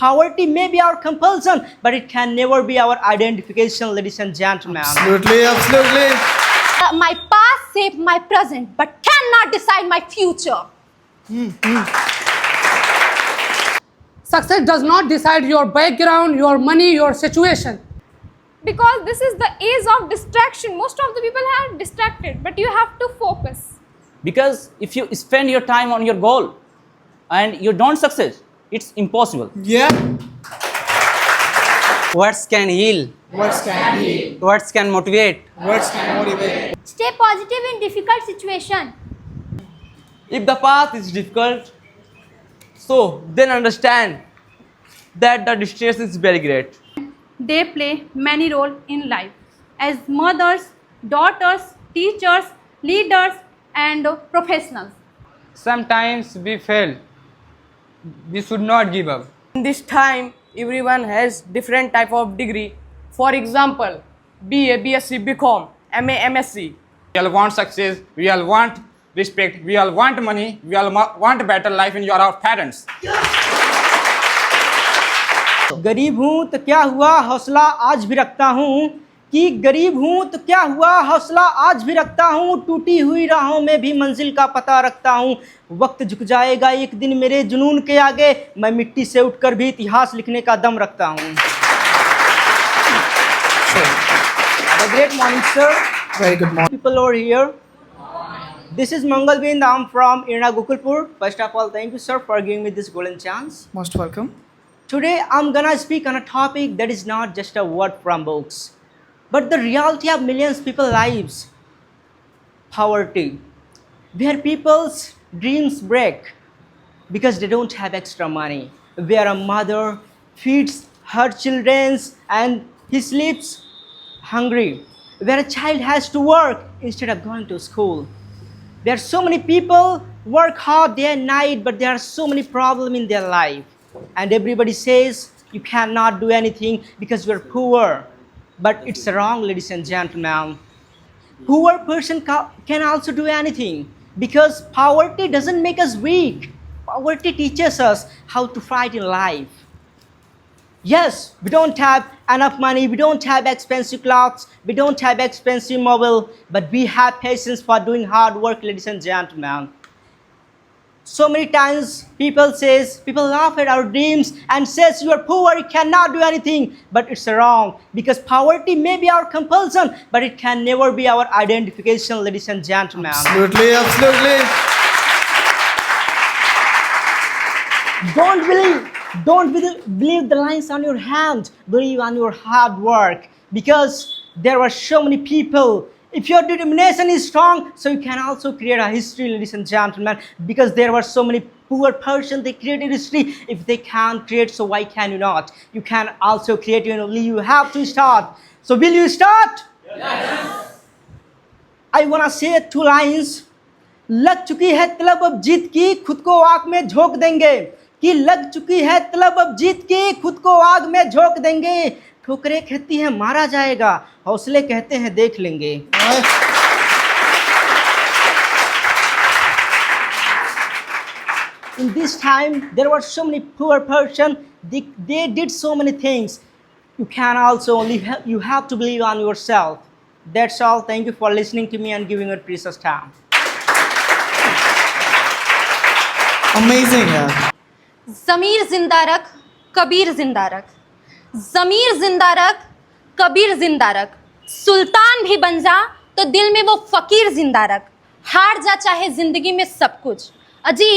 Poverty may be our compulsion, but it can never be our identification, ladies and gentlemen. Absolutely, absolutely. My past shaped my present, but cannot decide my future. Success does not decide your background, your money, your situation. Because this is the age of distraction. Most of the people are distracted, but you have to focus. Because if you spend your time on your goal and you don't succeed, it's impossible. Yeah. Words can heal. Words can heal. Words can motivate. Words can motivate. Stay positive in difficult situation. If the path is difficult, so then understand that the distance is very great. They play many roles in life as mothers, daughters, teachers, leaders, and professionals. Sometimes we fail. We should not give up. In this time, everyone has different type of degree. For example, BA, BSc, BCom, MA, MSc. We all want success, we all want respect, we all want money, we all want a better life in your parents. गरीब हूँ तो क्या हुआ, हौसला आज भी रखता हूँ। कि गरीब हूँ तो क्या हुआ, हौसला आज भी रखता हूँ। टूटी हुई राहों में भी मंजिल का पता रखता हूँ। वक्त झुक जाएगा एक दिन मेरे जुनून के आगे, मैं मिट्टी से उठकर भी इतिहास लिखने का दम रखता हूँ। Great morning, sir. Very good morning. People over here. This is Mangalbind. I'm from Irna Gokulpur. First of all, thank you, sir, for giving me this golden chance. Most welcome. Today, I'm gonna speak on a topic that is not just a word from books, but the reality of millions of people's lives. Poverty, where people's dreams break because they don't have extra money, where a mother feeds her children and he sleeps hungry, where a child has to work instead of going to school. There are so many people work hard day and night, but there are so many problems in their life. And everybody says you cannot do anything because you are poor. But it's wrong, ladies and gentlemen. Poor person can also do anything because poverty doesn't make us weak. Poverty teaches us how to fight in life. Yes, we don't have enough money, we don't have expensive clothes, we don't have expensive mobile, but we have patience for doing hard work, ladies and gentlemen. So many times people laugh at our dreams and says you are poor, you cannot do anything, but it's wrong because poverty may be our compulsion, but it can never be our identification, ladies and gentlemen. Absolutely, absolutely. Don't believe the lines on your hand, believe on your hard work because there are so many people. If your determination is strong, so you can also create a history, ladies and gentlemen, because there were so many poor persons, they created history. If they can't create, so why can you not? You can also create, you have to start. So will you start? Yes. I want to say 2 lines. लग चुकी है तलब अब जीत की, खुद को आग में झोंक देंगे। कि लग चुकी है तलब अब जीत की, खुद को आग में झोंक देंगे। ठोकरें कहती हैं मारा जाएगा, हौसले कहते हैं देख लेंगे। In this time, there were so many poor persons. They did so many things. You can also you have to believe on yourself. That's all. Thank you for listening to me and giving your precious time. Amazing, yeah. ज़मीर जिंदा रख, कबीर जिंदा रख। ज़मीर जिंदा रख, कबीर जिंदा रख। सुल्तान भी बन जा तो दिल में वो फकीर जिंदा रख। हार जा चाहे जिंदगी में सब कुछ, अजी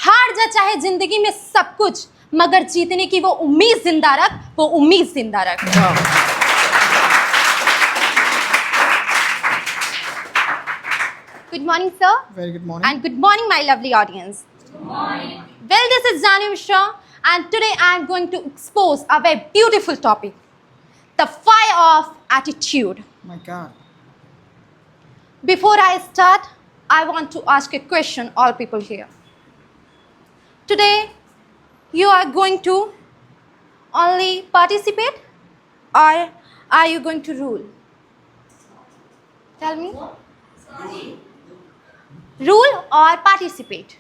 हार जा चाहे जिंदगी में सब कुछ, मगर जीतने की वो उम्मीद जिंदा रख, वो उम्मीद जिंदा रख। Good morning, sir. Very good morning. And good morning, my lovely audience. Good morning. Well, this is Janu Mishra, and today I am going to expose a very beautiful topic, the fire of attitude. My God. Before I start, I want to ask a question, all people here. Today, you are going to only participate, or are you going to rule? Tell me. Rule or participate?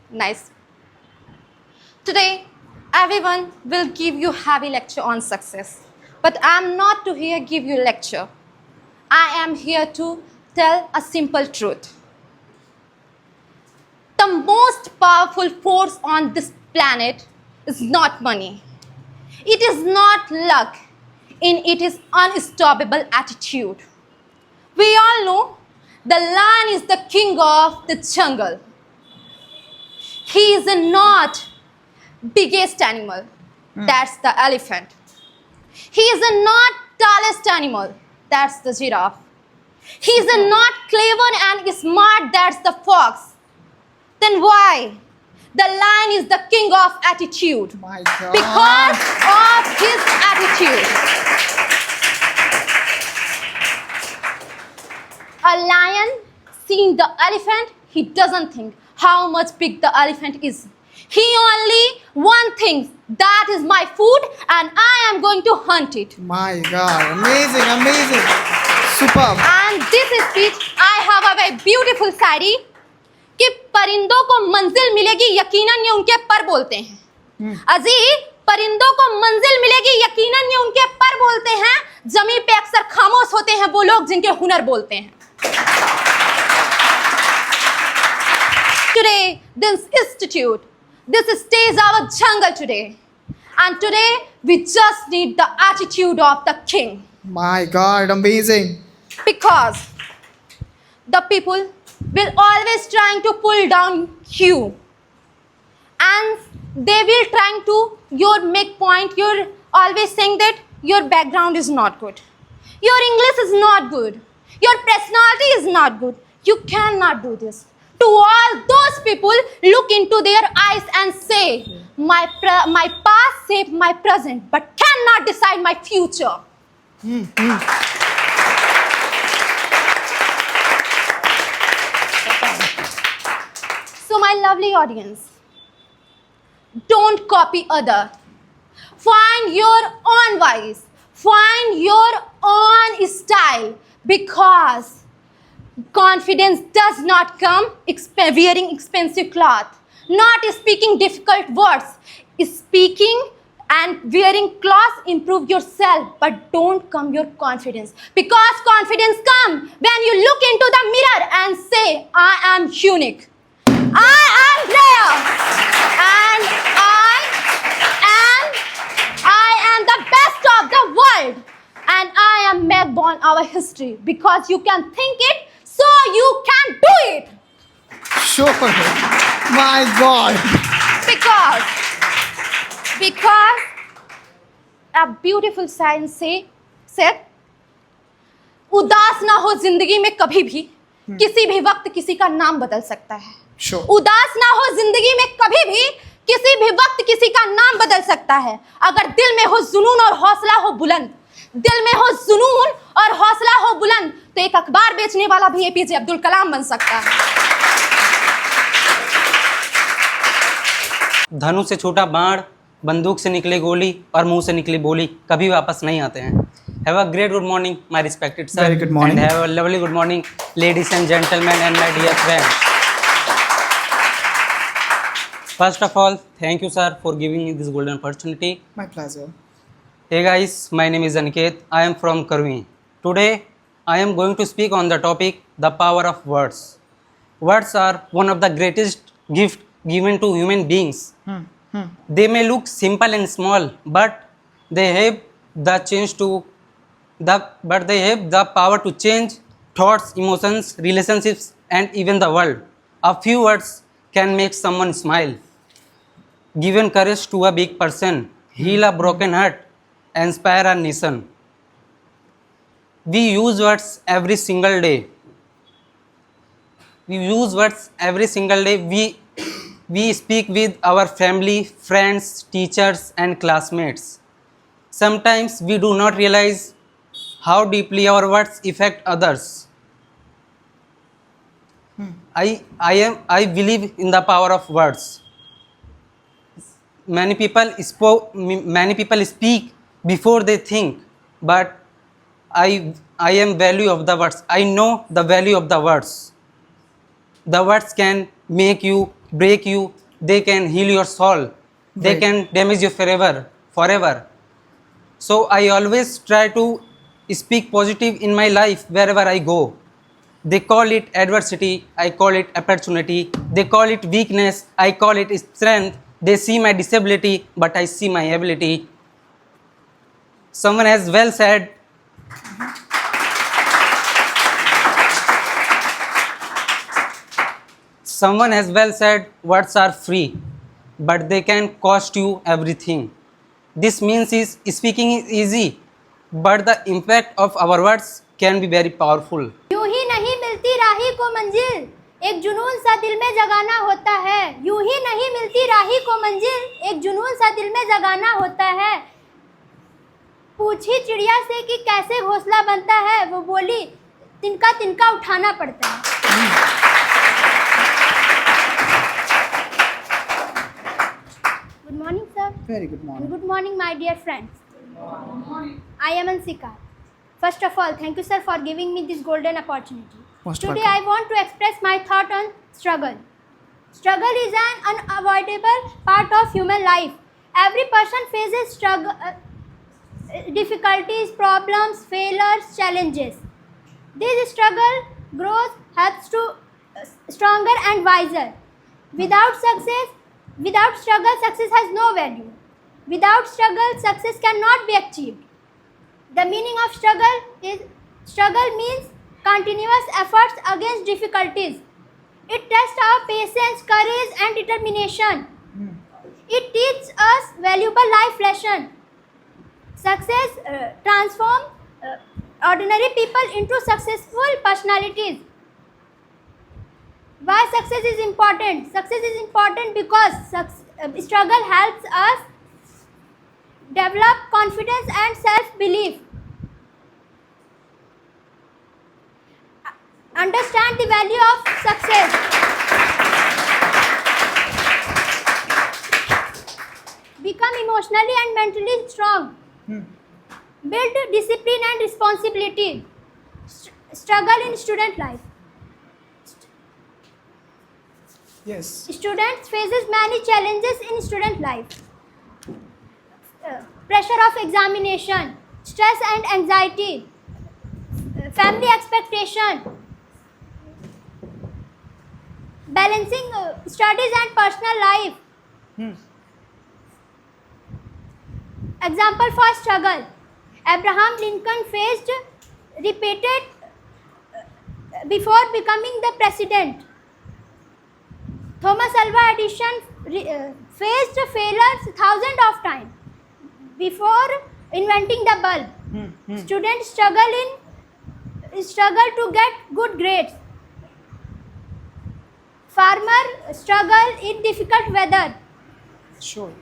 Nice. Today, everyone will give you heavy lecture on success. But I am not to here give you lecture. I am here to tell a simple truth. The most powerful force on this planet is not money. It is not luck. It is unstoppable attitude. We all know the lion is the king of the jungle. He is not biggest animal. That's the elephant. He is not tallest animal. That's the giraffe. He is not clever and smart. That's the fox. Then why? The lion is the king of attitude. My God. Because of his attitude. A lion seeing the elephant, he doesn't think how much big the elephant is. He only one thinks, that is my food and I am going to hunt it. My God. Amazing, amazing. Superb. And this speech, I have a very beautiful शायरी कि परिंदों को मंजिल मिलेगी यकीनन ये उनके पर बोलते हैं। अजी परिंदों को मंजिल मिलेगी यकीनन ये उनके पर बोलते हैं। जमीन पे अक्सर खामोश होते हैं वो लोग जिनके हुनर बोलते हैं। Today, this institute, this stays our jungle today. And today, we just need the attitude of the king. My God. Amazing. Because the people will always trying to pull down you. And they will trying to your make point. You're always saying that your background is not good. Your English is not good. Your personality is not good. You cannot do this. To all those people, look into their eyes and say, my past shaped my present, but cannot decide my future. So my lovely audience, don't copy other. Find your own voice. Find your own style, because confidence does not come wearing expensive cloth, not speaking difficult words. Speaking and wearing clothes improve yourself, but don't come your confidence, because confidence comes when you look into the mirror and say, I am unique, I am rare, and I am the best of the world, and I am backbone our history, because you can think it, so you can do it. Sure. My God. Because a beautiful science said, उदास ना हो जिंदगी में कभी भी, किसी भी वक्त किसी का नाम बदल सकता है। Sure. उदास ना हो जिंदगी में कभी भी, किसी भी वक्त किसी का नाम बदल सकता है। अगर दिल में हो जुनून और हौसला हो बुलंद, दिल में हो जुनून और हौसला हो बुलंद, तो एक अखबार बेचने वाला भी एपीजे अब्दुल कलाम बन सकता है। धनुष से छोटा बाण, बंदूक से निकले गोली और मुंह से निकली बोली कभी वापस नहीं आते हैं। Have a great good morning my respected sir. Very good morning. And have a lovely good morning ladies and gentlemen and my dear friends. First of all, thank you sir for giving me this golden opportunity. My pleasure. Hey guys, my name is Aniket. I am from Karwi. Today, I am going to speak on the topic, the power of words. Words are one of the greatest gifts given to human beings. They may look simple and small, but they have the power to change thoughts, emotions, relationships, and even the world. A few words can make someone smile, give courage to a big person, heal a broken heart, inspire a nation. We use words every single day. We speak with our family, friends, teachers, and classmates. Sometimes we do not realize how deeply our words affect others. I believe in the power of words. Many people speak before they think, but I am value of the words. I know the value of the words. The words can make you, break you, they can heal your soul. they Right. can damage you forever. So I always try to speak positive in my life wherever I go. They call it adversity, I call it opportunity. They call it weakness, I call it strength. They see my disability, but I see my ability. Someone has well said, words are free, but they can cost you everything. This means is speaking is easy, but the impact of our words can be very powerful. यूं ही नहीं मिलती राही को मंजिल, एक जुनून सा दिल में जगाना होता है। यूं ही नहीं मिलती राही को मंजिल, एक जुनून सा दिल में जगाना होता है। पूछी चिड़िया से कि कैसे घोंसला बनता है, वो बोली तिनका तिनका उठाना पड़ता है। Good morning, sir. Very good morning. And good morning, my dear friends. I am Ansika. First of all, thank you, sir, for giving me this golden opportunity. Most Today, welcome. I want to express my thought on struggle. Struggle is an unavoidable part of human life. Every person faces struggle, difficulties, problems, failures, challenges. This struggle grows, helps to stronger and wiser. Without struggle, success has no value. Without struggle, success cannot be achieved. The meaning of struggle means continuous efforts against difficulties. It tests our patience, courage, and determination. It teaches us valuable life lesson. Success transforms ordinary people into successful personalities. Why success is important? Success is important because struggle helps us develop confidence and self-belief. Understand the value of success. Become emotionally and mentally strong. Build discipline and responsibility. Struggle in student life. Yes. Students faces many challenges in student life. Pressure of examination, stress and anxiety, family expectation, balancing studies and personal life. Example for struggle: Abraham Lincoln faced repeated before becoming the president. Thomas Alva Edison faced failures thousands of times before inventing the bulb. Students struggle to get good grades. Farmer struggle in difficult weather. Sure.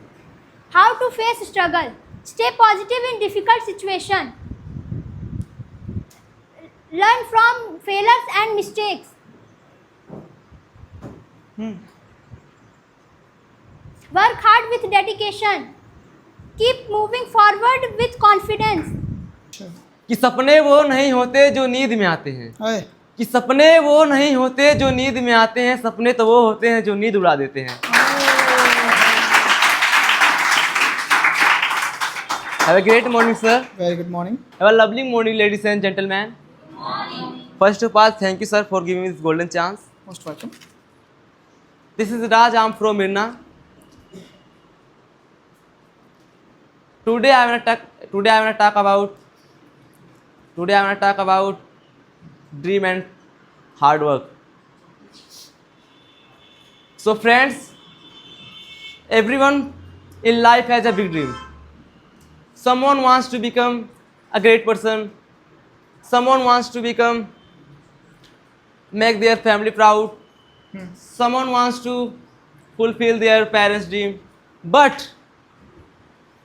How to face struggle? Stay positive in difficult situation. Learn from failures and mistakes. Work hard with dedication. Keep moving forward with confidence. Sure. कि सपने वो नहीं होते जो नींद में आते हैं, Aye. कि सपने वो नहीं होते जो नींद में आते हैं, सपने तो वो होते हैं जो नींद उड़ा देते हैं. Have a great morning, sir. Very good morning. Have a lovely morning, ladies and gentlemen. First of all, thank you, sir, for giving me this golden chance. Most welcome. This is Raj. I'm from Mirna. Today I'm gonna talk about dream and hard work. So friends, everyone in life has a big dream. Someone wants to become a great person. Someone wants to make their family proud. Someone wants to fulfill their parents' dream. But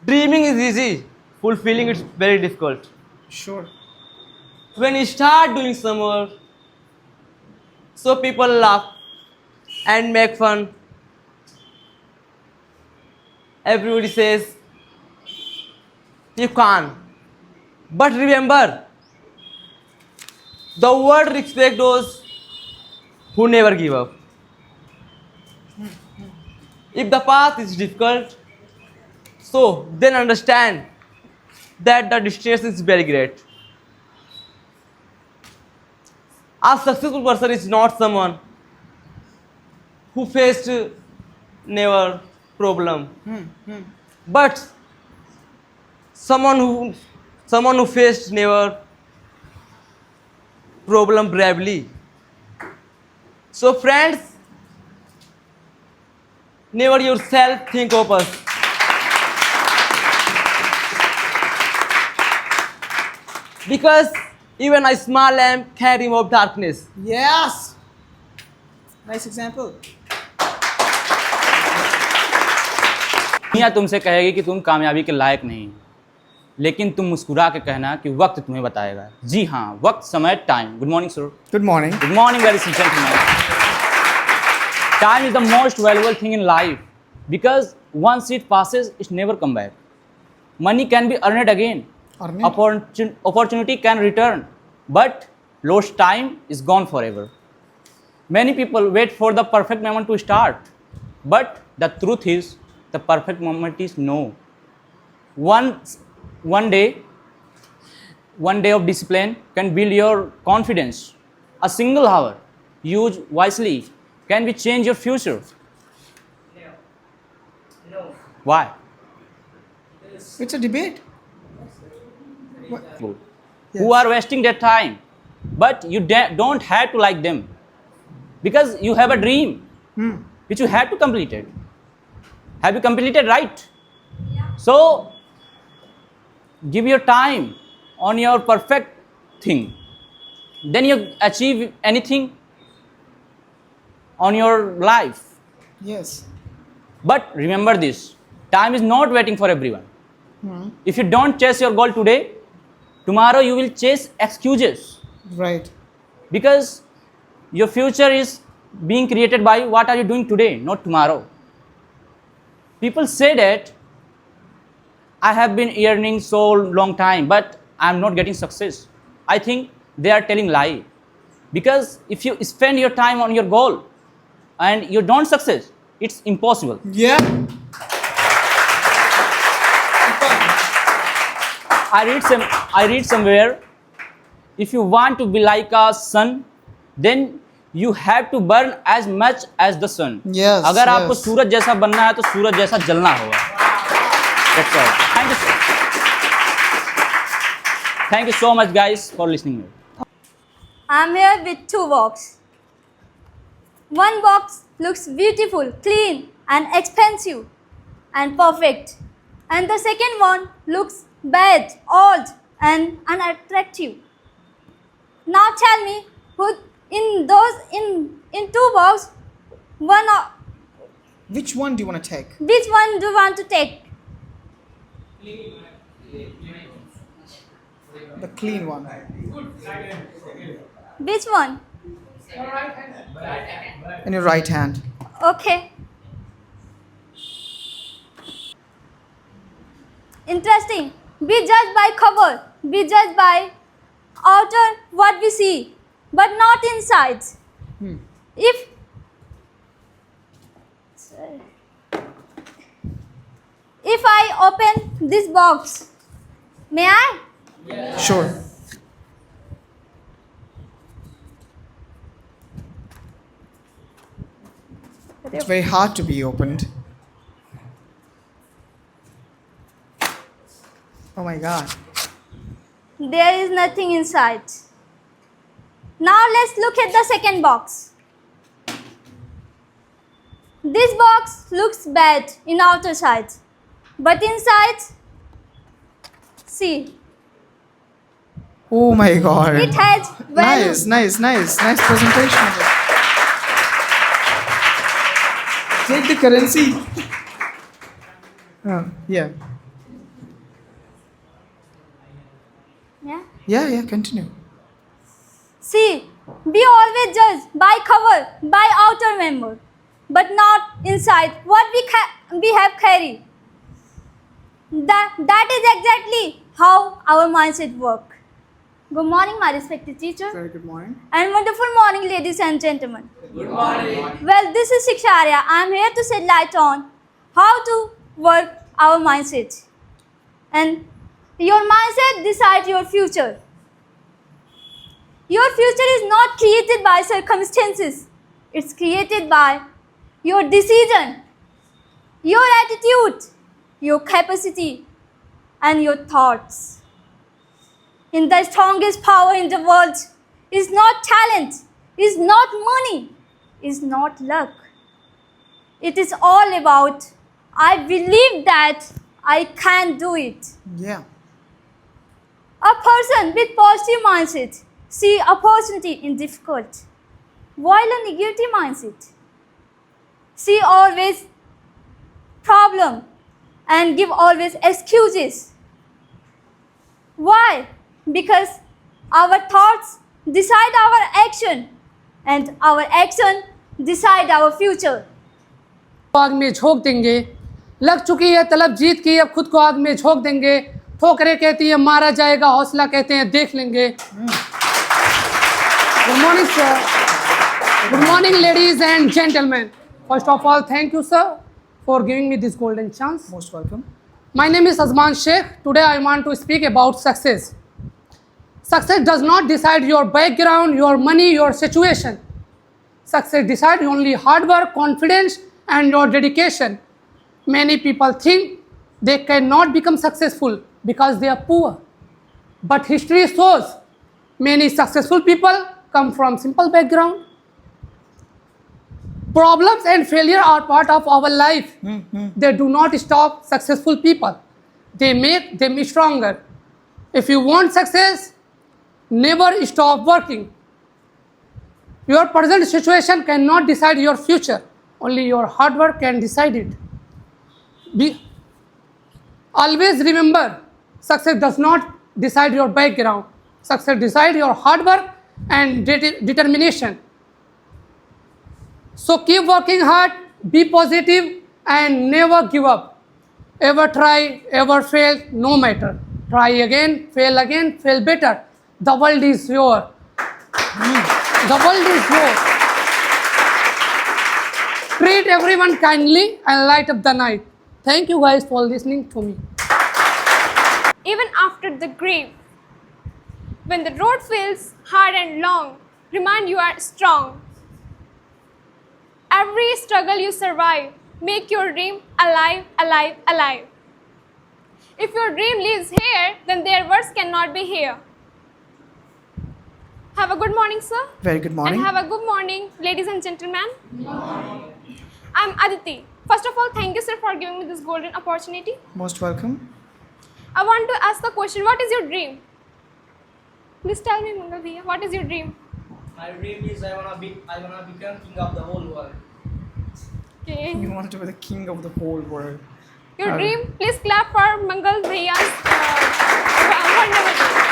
dreaming is easy, fulfilling it's very difficult. Sure. When you start doing some work, so people laugh and make fun. Everybody says, you can't. But remember, the world respects those who never give up. If the path is difficult, So then understand that the distance is very great. A successful person is not someone who faced never problem, but someone who faced never problem bravely. So friends, never yourself think of us. Because even a small lamp can remove darkness. Yes. Nice example. दुनिया तुमसे कहेगी कि तुम कामयाबी के लायक नहीं, लेकिन तुम मुस्कुरा के कहना कि वक्त तुम्हें बताएगा। जी हाँ, वक्त, समय, time. Good morning sir. Good morning. Good morning, ladies and gentlemen. Time is the most valuable thing in life because once it passes, it never come back. Money can be earned again. Opportunity can return, but lost time is gone forever. Many people wait for the perfect moment to start, but the truth is, the perfect moment is no. One day of discipline can build your confidence. A single hour used wisely can be change your future. No. Why? It's a debate. Who are wasting their time, but you don't have to like them because you have a dream which you have to complete it. Have you completed, right? So give your time on your perfect thing, then you achieve anything on your life. Yes. But remember this, time is not waiting for everyone. If you don't chase your goal today, tomorrow you will chase excuses. Right. Because your future is being created by what are you doing today, not tomorrow. People say that I have been earning so long time, but I am not getting success. I think they are telling lie. Because if you spend your time on your goal and you don't success, it's impossible. Yeah. I read somewhere, if you want to be like a sun, then you have to burn as much as the sun. Yes, अगर आपको yes. सूरज जैसा बनना है तो सूरज जैसा जलना होगा. That's all. Thank you so much guys for listening. I'm here with two boxes. One box looks beautiful, clean and expensive and perfect. And the second one looks bad, old and unattractive. Now tell me, who in two boxes, Which one do you want to take? which one do you want to take? The clean one. Which one? In your right hand. Okay. Interesting. Be judged by cover. Be judged by outer what we see, but not inside. If I open this box, may I? Sure. It's very hard to be opened. Oh my god. There is nothing inside. Now let's look at the second box. This box looks bad in outer side, but inside, see, Oh my god. it has value. Nice presentation. Take the currency. Yeah. Yeah. Yeah, continue. See, we always judge by cover, by outer member, but not inside what we have carried. That is exactly how our mindset work. Good morning, my respected teacher. Very good morning. And wonderful morning, ladies and gentlemen. Good morning. Well, this is Shiksharya. I am here to shed light on how to work our mindset. And your mindset decides your future. Your future is not created by circumstances. It's created by your decision, your attitude, your capacity, and your thoughts. And the strongest power in the world is not talent, is not money, is not luck. It is all about, I believe that I can do it. Yeah. A person with positive mindset see opportunity in difficult, while a negative mindset see always problem and give always excuses. Why? Because our thoughts decide our action, and our action decide our future. आग में झोंक देंगे, लग चुकी है तलब जीत की, अब खुद को आग में झोंक देंगे। ठोकरें कहती है मारा जाएगा, हौसला कहते हैं देख लेंगे। Good morning, sir. Good morning, ladies and gentlemen. First of all, thank you, sir, for giving me this golden chance. Most welcome. My name is Azman Sheikh. Today I want to speak about success. Success does not decide your background, your money, your situation. Success decides only hard work, confidence, and your dedication. Many people think they cannot become successful because they are poor. But history shows many successful people come from simple background. Problems and failure are part of our life. They do not stop successful people. They make them stronger. If you want success, never stop working. Your present situation cannot decide your future. Only your hard work can decide it. Always remember, success does not decide your background. Success decides your hard work and determination. So keep working hard, be positive, and never give up. Ever try, ever fail, no matter. Try again, fail better. The world is yours. The world is yours. Treat everyone kindly and light up the night. Thank you guys for listening to me. Even after the grave, when the road feels hard and long, remind you are strong. Every struggle you survive, make your dream alive, alive, alive. If your dream lives here, then their words cannot be here. Have a good morning, sir. Very good morning. And have a good morning, ladies and gentlemen. I'm Aditi. First of all, thank you, sir, for giving me this golden opportunity. Most welcome. I want to ask the question, what is your dream? Please tell me, Mangal Bhaiya, what is your dream? My dream is I wanna become king of the whole world. Okay. You want to be the king of the whole world. Your dream, please clap for Mangal Bhaiya's wonderful dream.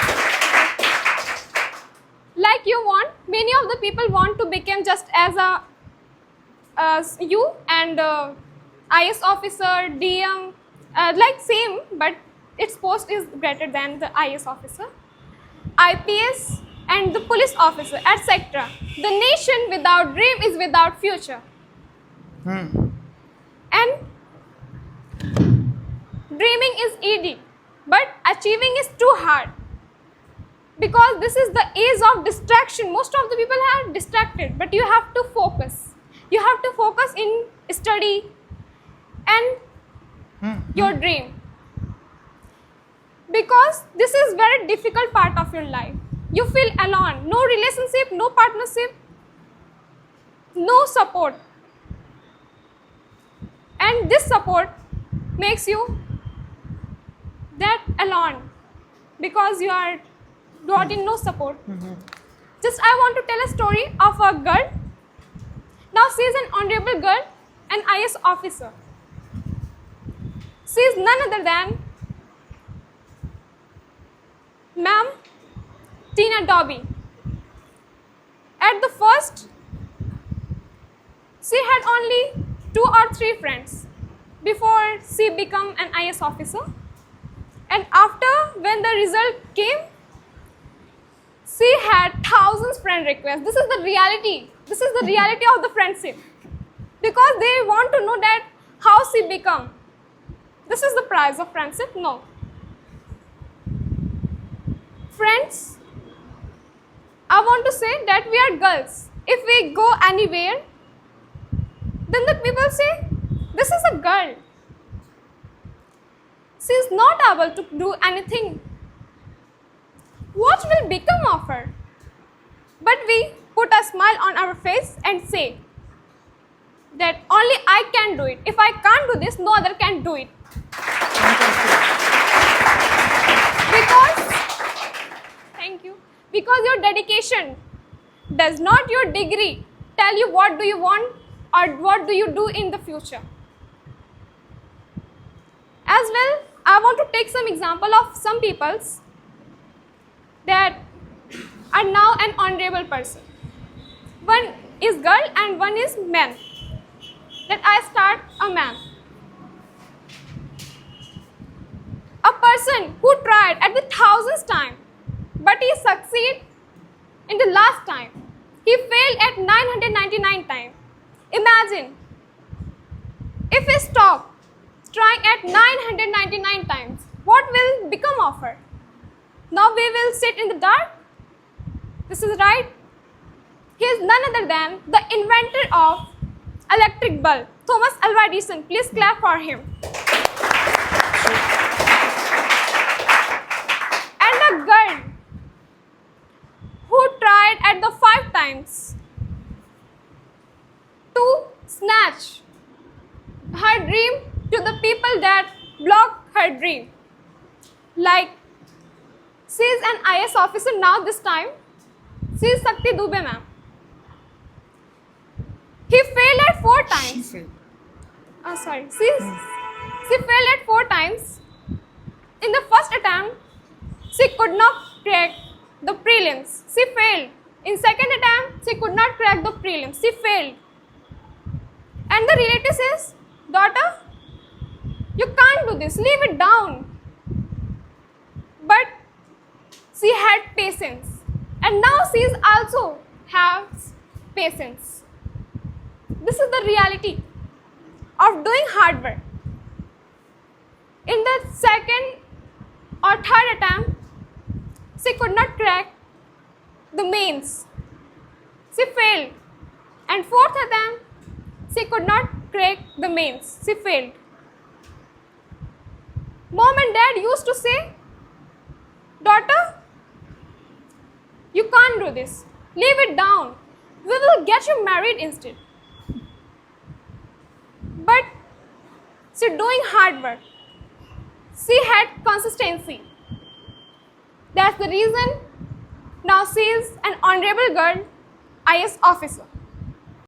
Like you want, many of the people want to become just as you and IS officer, DM, like same, but its post is greater than the IS officer, IPS, and the police officer, etc. The nation without dream is without future. And dreaming is easy, but achieving is too hard. Because this is the age of distraction. Most of the people are distracted, but you have to focus. You have to focus in study and your dream. Because this is very difficult part of your life. You feel alone, no relationship, no partnership, no support. And this support makes you that alone because you are got in no support. Just I want to tell a story of a girl. Now she is an honorable girl, an IS officer. She is none other than Ma'am Tina Dobby. At the first, she had only 2 or 3 friends before she became an IS officer. And after, when the result came, she had thousands friend requests. This is the reality. This is the reality of the friendship. Because they want to know that how she become This is the price of friendship? No. Friends, I want to say that we are girls. If we go anywhere, then the people say, this is a girl. She is not able to do anything. What will become of her? But we put a smile on our face and say that only I can do it. If I can't do this, no other can do it. Thank you. Because your dedication does not your degree tell you what do you want or what do you do in the future. As well, I want to take some example of some peoples that are now an honorable person. One is girl and one is man. Let I start a man. A person who tried at the 1000th time, but he succeeded in the last time. He failed at 999 times. Imagine if he stopped trying at 999 times, what will become of her? Now we will sit in the dark? This is right. He is none other than the inventor of electric bulb, Thomas Alva Edison. Please clap for him. And a girl who tried at the 5 times to snatch her dream to the people that block her dream. Like, she is an IS officer now this time. She is Sakti Dubey ma'am. He failed at 4 times. She failed at 4 times. In the first attempt, she could not crack the prelims. She failed. In second attempt, she could not crack the prelims. She failed. And the relative says, daughter, you can't do this. Leave it down. But she had patience. And now she is also has patience. This is the reality of doing hard work. In the second or third attempt, she could not crack the mains. She failed. And fourth attempt, she could not crack the mains. She failed. Mom and dad used to say, daughter, you can't do this. Leave it down. We will get you married instead. But she doing hard work. She had consistency. That's the reason now she is an honorable girl, IS officer.